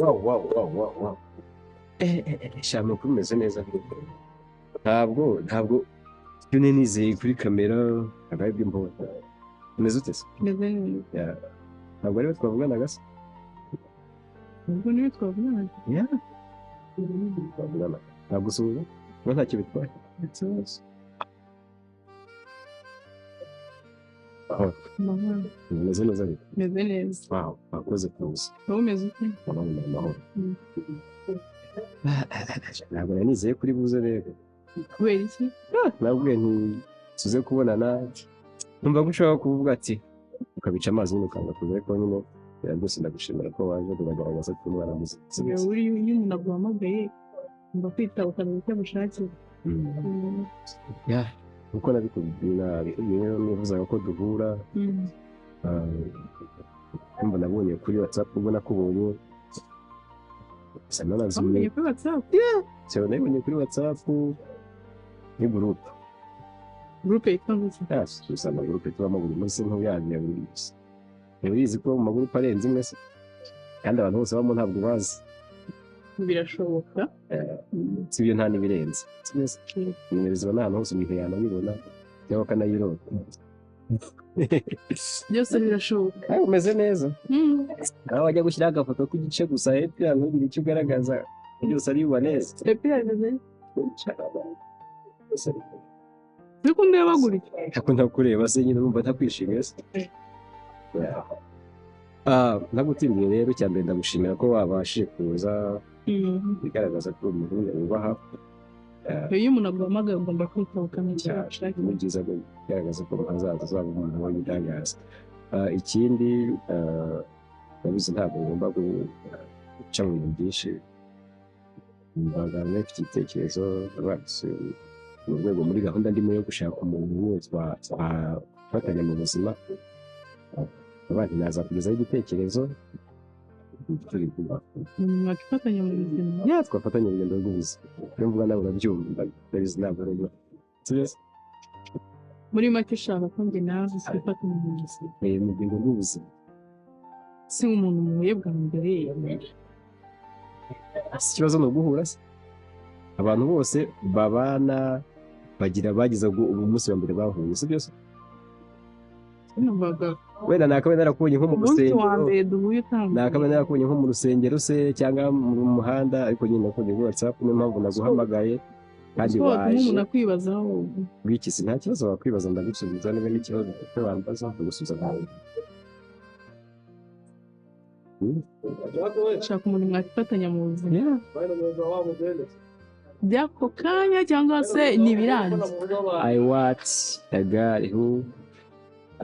wow. Shama ko umeze neza ntabwo ibyo nizeye kuri kamera ntabwo mbona umeze ute se meze neza ntabwo ariwe twavuganaga se ubwo niwe twavuganaga ntabwo usubiza ngo ntacyo bitwaye umeze neza bite meze neza wakoze kuza wowe umeze ute amahoro ntabwo nizeye kuri buze rero kubera iki nabwiye nti tuze kubonana numva ko ushobora kuvuga ati ukabica amazi nyine ukanga kuza ariko nyine byose ndagushimira ko waje kubagaragaza ko umwana muzima iyo umuntu aguhamagaye umva kwitaba ukamenya icyo agushakiye nkuko nabikubwiye nifuzaga ko duhura numva nabonye kuri WhatsApp ubwo nakubonye wabonye kuri WhatsApp nabonye kuri WhatsApp ni gurupe yitwa ngufi gusa amagurupe tubamo buri munsi nk'uyazi ya buri munsi urizi ko mu magurupe arenze imwe se kandi abantu bose babamo ntabwo bazi birashoboka si ibyo nta n'ibirenze nimero ziba n'ahantu hose umuntu yanabibona cyangwa akanayirota byose birashoboka umeze neza aho wajya gushyiraho agafoto k'igice gusa hepfo yawe ntugire icyo ugaragaza byose ari neza hepfo yawe uri kundeba gutya ariko ntakureba se nyine urumva ntakwishimiye se nagutindiye rero icya mbere ndagushimira ko wabashije kuza bigaragaza ko umuntu wubaha iyo umuntu aguhamagaye ugomba kwitaba ukamenya icyo ashaka ni byiza kugaragaza ko hazaza uzaba umuntu w'igitangaza ikindi nabizi ntabwo ugomba guca mu bintu byinshi mbaga mfite igitekerezo mu rwego muri gahunda ndimo yo gushaka umuntu wese twafatanya mu buzima abandi naza kugezaho igitekerezo mwakifatanya mu buzima twafatanya urugendo rw'ubuzima iyo mvuga nawe urabyumva ndabizi ntabwo urabona muri make ushaka ko njye nawe twifatanya mu buzima mu rugendo rw'ubuzima si umuntu muhuye bwa mbere ikibazo ni uguhura se abantu bose babana bagize umunsi wa mbere bahuye si byose wenda nakaba narakubonye nko mu rusengero se cyangwa mu muhanda ariko nyine nakunze kuri WhatsApp niyo mpamvu naguhamagaye kandi waje wikisi nta kibazo wakwibaza ndagusubiza niba n'ikibazo kuko wambaza ndagusubiza nawe ushaka umuntu mwakifatanya mu buzima by'ako kanya cyangwa se ni ibirangi I want a guy who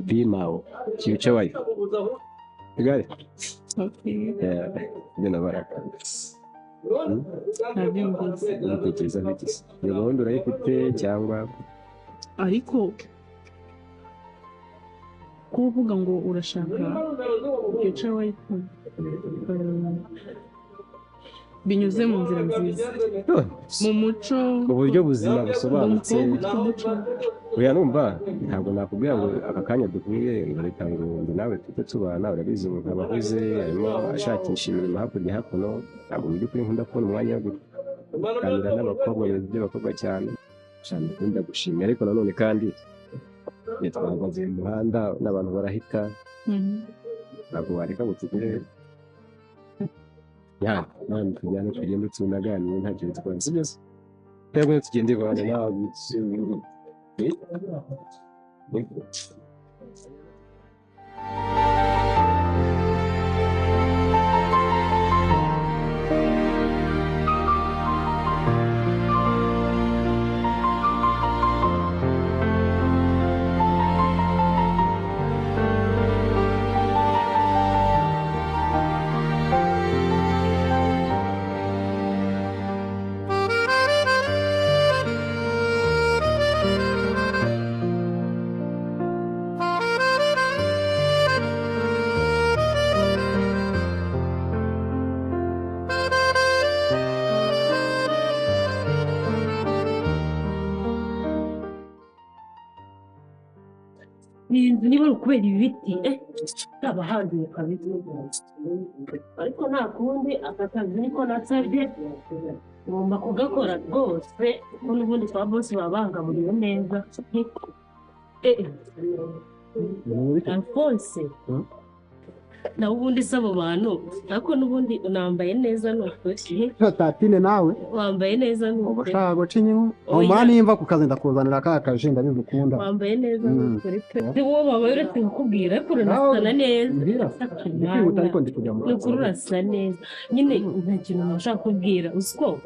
be my future wife. You got it? Okay. Yeah. Baraka. Ntekereza nk'iki ni gahunda urayifite cyangwa ariko kuvuga ngo urashaka future wife binyuze mu nzira nziza mu muco mu buryo buzima busobanutse oya numva ntabwo nakubwira ngo aka kanya duhuye ngo reka ngo nawe tujye tubana urabizi umuntu aba ahuze arimo ashakisha imirimo hakurya hakuno ntabwo mu by'ukuri nkunda kubona umwanya wo kuganira n'abakobwa mu bintu by'abakobwa cyane ndagushimira ariko nanone kandi twahagaze mu muhanda n'abantu barahita ntabwo wareka ngo tugere tujyane tugende tunaganire ntacyo bitwaye si byose twebwe tugende ibana nawe iyi nzu niba ari ukubera ibi biti haba handuye kabisa ariko nta kundi aka kazi niko nasabye ngomba kugakora rwose kuko n'ubundi kwa bosi baba bangaburiye neza Alphonse nawe ubundi se abo bantu ariko n'ubundi unambaye neza ni ukuri Tatine nawe wambaye neza ni ukuri ubashaka guca inyuma umva nimva ku kazi ndakuzanira ka kaje ndabizi ukunda wambaye neza ni ukuri pe ndi wowe babaye uretse kukubwira ariko uranasa neza ndihuta ariko ndi kujya mu ni ukuri urasa neza nyine nta kintu nashaka kubwira uziko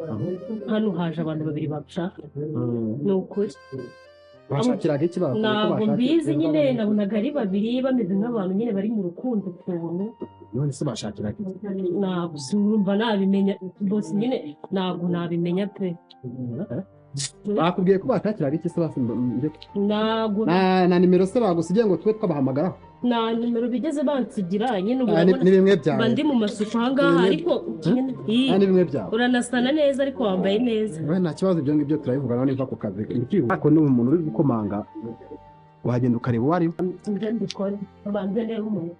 hano haje abantu babiri bashaka ni ukuri bashakiraga iki bakora ntabwo mbizi nyine nabonaga ari babiri bameze nk'abantu nyine bari mu rukundo ukuntu none se bashakiraga iki ntabwo urumva nabimenya bose nyine ntabwo nabimenya pe bakubwiye ko bashakiraga iki se ntabwo na nimero se bagusigiye ngo twe twabahamagaraho nta nimero bigeze bansigira nyine ni bimwe byawe mba ndi mu masuku ahangaha ariko ni bimwe byawe uranasana neza ariko wambaye neza nta kibazo ibyo ngibyo turabivugana niba ku kazi ariko ni umuntu uri gukomanga wagenda ukareba uwo ari we mbikore mbanze rero umuntu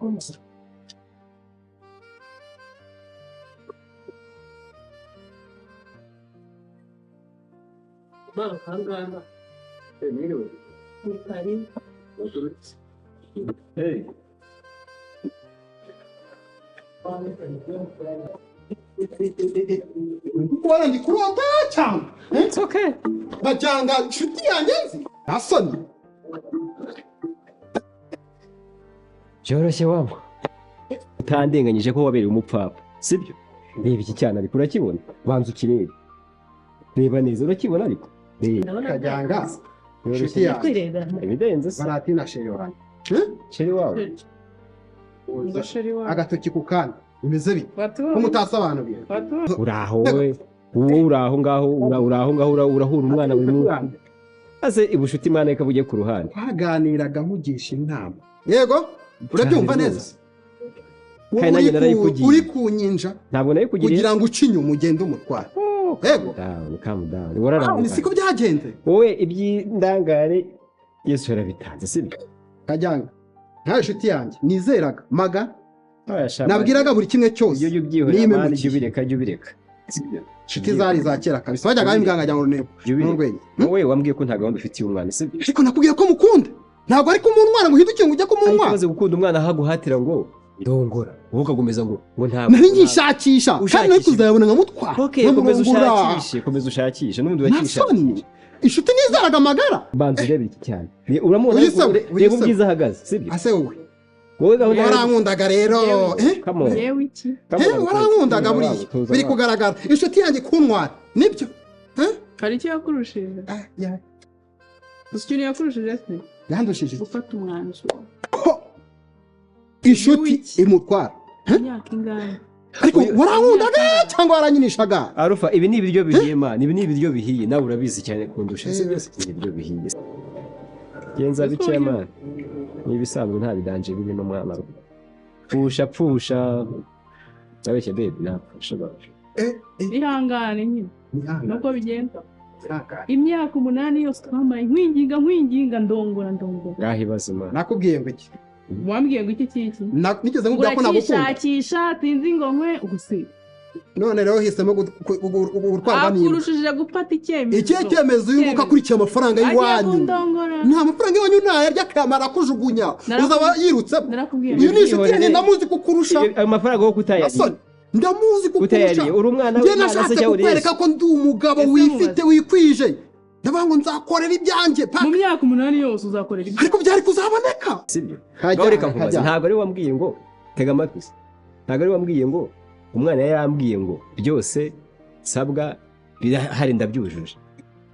ahangaha ni karibu Hey. Wala ndi kurota cyane. It's okay. Bajanga inshuti yanjye nzi. Asoni. Cyoroshye wamwe. Utandenganyije ko wabereye umupfapfa. Sibyo? Reba iki cyane ariko urakibona. Banza ukirebe. Reba neza urakibona ariko. Kajanga. Inshuti yanjye. Evidenze se. Baratina sheri wanjye. Sheri wawe. Agatoki ku kana. Imeze bi. Ko mutasobanuye. Uraho we. Uwo uraho ngaho urahura umwana buri munsi. Ase ibushuti imana ikavuge ku ruhande. Twaganiraga nkugisha inama. Yego? Urabyumva neza? Kandi nanjye narayikugiye. Uri kunyinja. Ntabwo nayikugiriye. Kugira ngo ucinye umugende umutwara. Yego? Calm down. Wararanga. Siko byagenze. Wowe iby'indangare Yesu yarabitanze sibyo? Kajyanga. Nta inshuti yanjye nizeraga maga. Nabwiraga buri kimwe cyose. Iyo ubyihorera abandi jya ubireka. Inshuti zari za kera kabisa. Bajyaga bimbwanga ajya mu ntego. N'urwenya. Wowe wambwiye ko nta gahunda ufitiye umwana sibyo? Ariko nakubwiye ko mukunda. Ntabwo ariko umuntu umwana muhindukiye ngo ujye kumunywa. Ariko gukunda umwana haguhatira ngo ndongora. Wowe ukagomeza ngo ntabwo. Nari ngishakisha. Kandi nari kuzayabona nkamutwara. Okay, komeza ushakishe. N'ubundi wakisha. Inshuti nizaraga amagara. Banza urebe iki cyane. Uramubona reba ubwiza ahagaze sibyo? Ase wowe. Wowe gahunda warankundaga rero. Yewe iki? Warankundaga buriya. Biri kugaragara. Inshuti yanjye kuntwara. Nibyo. Hari icyo yakurushije? Gusa ikintu yakurushije se? Yandushije. Gufata umwanzuro. Inshuti imutwara. Imyaka ingana. Ariko warankundaga cyangwa waranyinishaga? Arufa ibi ni ibiryo bihiye man. Ibi ni ibiryo bihiye. Nawe urabizi cyane kundusha. Si byose ibiryo bihiye. Genza bike man. Ni ibisanzwe nta bidanje biri no mwana. Pfusha. Nabeshye baby napfusha baje. Ihangane nyine. Nuko bigenda. Imyaka 8 yose twambaye nkwinginga ndongora. Ngahi bazima. Nakubwiye ngo iki? Wambwiye ngo iki? Nigeze nkubwira ko nagukunda. Urashakisha sinzi ngo nkwe ugusiga. None rero hisemo gutwarwa n'imwe. Akurushije gufata icyemezo. Iki cyemezo yuko akurikiye amafaranga y'iwanyu. Nta mafaranga y'iwanyu ntayarya kamara kujugunya. Uzaba yirutse. Iyo ni inshuti yanjye ndamuzi kukurusha. Ayo mafaranga wo kutayariye. Ndamuzi kukurusha. Uri umwana w'Imana se cyangwa uri? Kwereka ko ndi umugabo wifite wikwije. Ndabango nzakorera ibyanjye mu myaka 8 yose uzakorera ibyanjye. Ariko byari kuzaboneka. Sibyo? Gaureka nkubaza ntabwo ari wambwiye ngo tega amatwi. Ntabwo ari wambwiye ngo umwana yarambwiye ngo byose sabwa birahari ndabyujuje.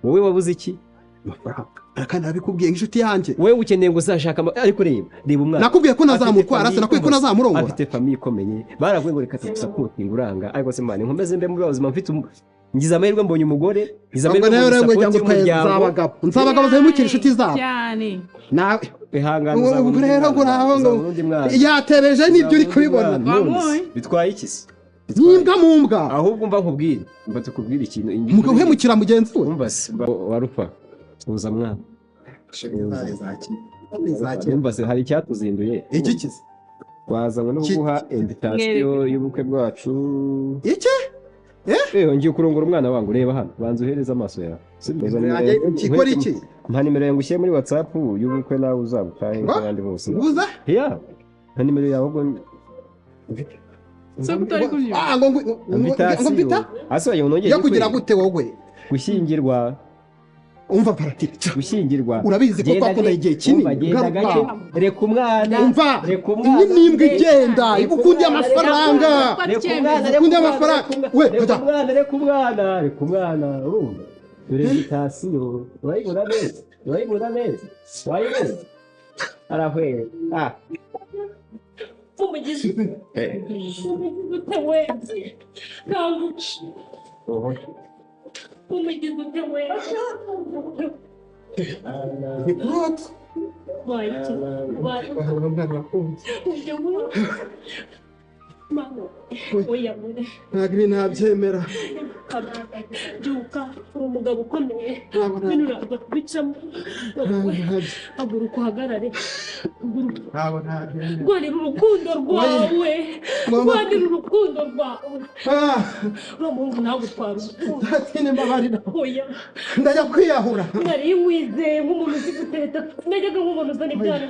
Wowe wabuze iki? Amafaranga. Kandi abikubwiye inshuti yanjye. Wowe ukeneye ngo uzashaka ariko reba umwana. Nakubwiye ko nazamutwara se nakubwiye ko nazamurongora. Afite famille ikomeye. Baravuye ngo reka tugusapotinga uranga. Ariko se mwana nkomeze mbe muri bazima mfite ngize amahirwe mbonye umugore. Ngize amahirwe ngo nzabagabo zahemukira inshuti zabo. Cyane. Nawe ihangana uzabona. Rero ngo naho ngo yatebeje nibyo uri kubibona. Bitwaye iki se? Nimbwa mu mbwa. Ahubwo mba nkubwire. Mba tukubwira ikintu. Umugabo uhemukira mugenzi we. Umva se warupa. Uza mwana. Numva se hari icyatuzinduye iki kizi twazanywe no guha invitation y'ubukwe bwacu iki ngiye kurongora umwana wangu reba hano banza uhereza amaso yawe ikora iki mpa nimero yangu ushyire muri WhatsApp y'ubukwe nawe uzabutahe nk'abandi bose uza mpa nimero yawe ubwo ngo mbita yakugira gute wowe gushyingirwa umva paratike gushyingirwa urabizi ko twakunda igihe kinini reka umwana umva iyi nimbwa igenda igukundiye amafaranga igukundiye amafaranga reka umwana urumva dore invitation urayibona neza arahwera umugizi utewe kanguci umugizi utewe ntabwo ntabyemera byuka uri umugabo ukomeye bino uraza kubicamo haguruka uhagarare rwanira urukundo rwawe rwanira urukundo rwawe uriya muhungu ntagutwara urukundo ndajya kwiyahura nari wizeye nk'umuntu uzi guteta najyaga nk'umuntu uzana ibyana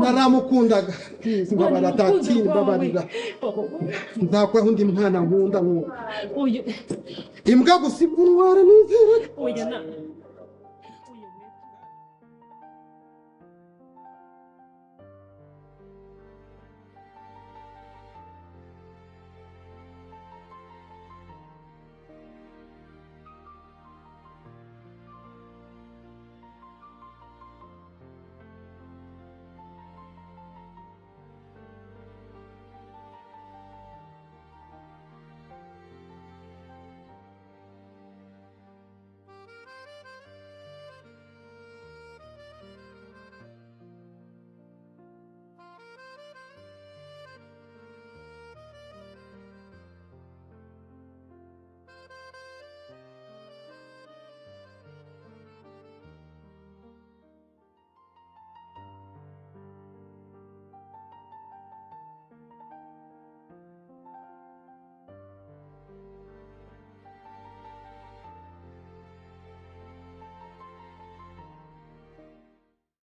naramukundaga mbabarira nzakora undi mwana nkunda nk'uwo imbwa gusa ibwo ntwara nizera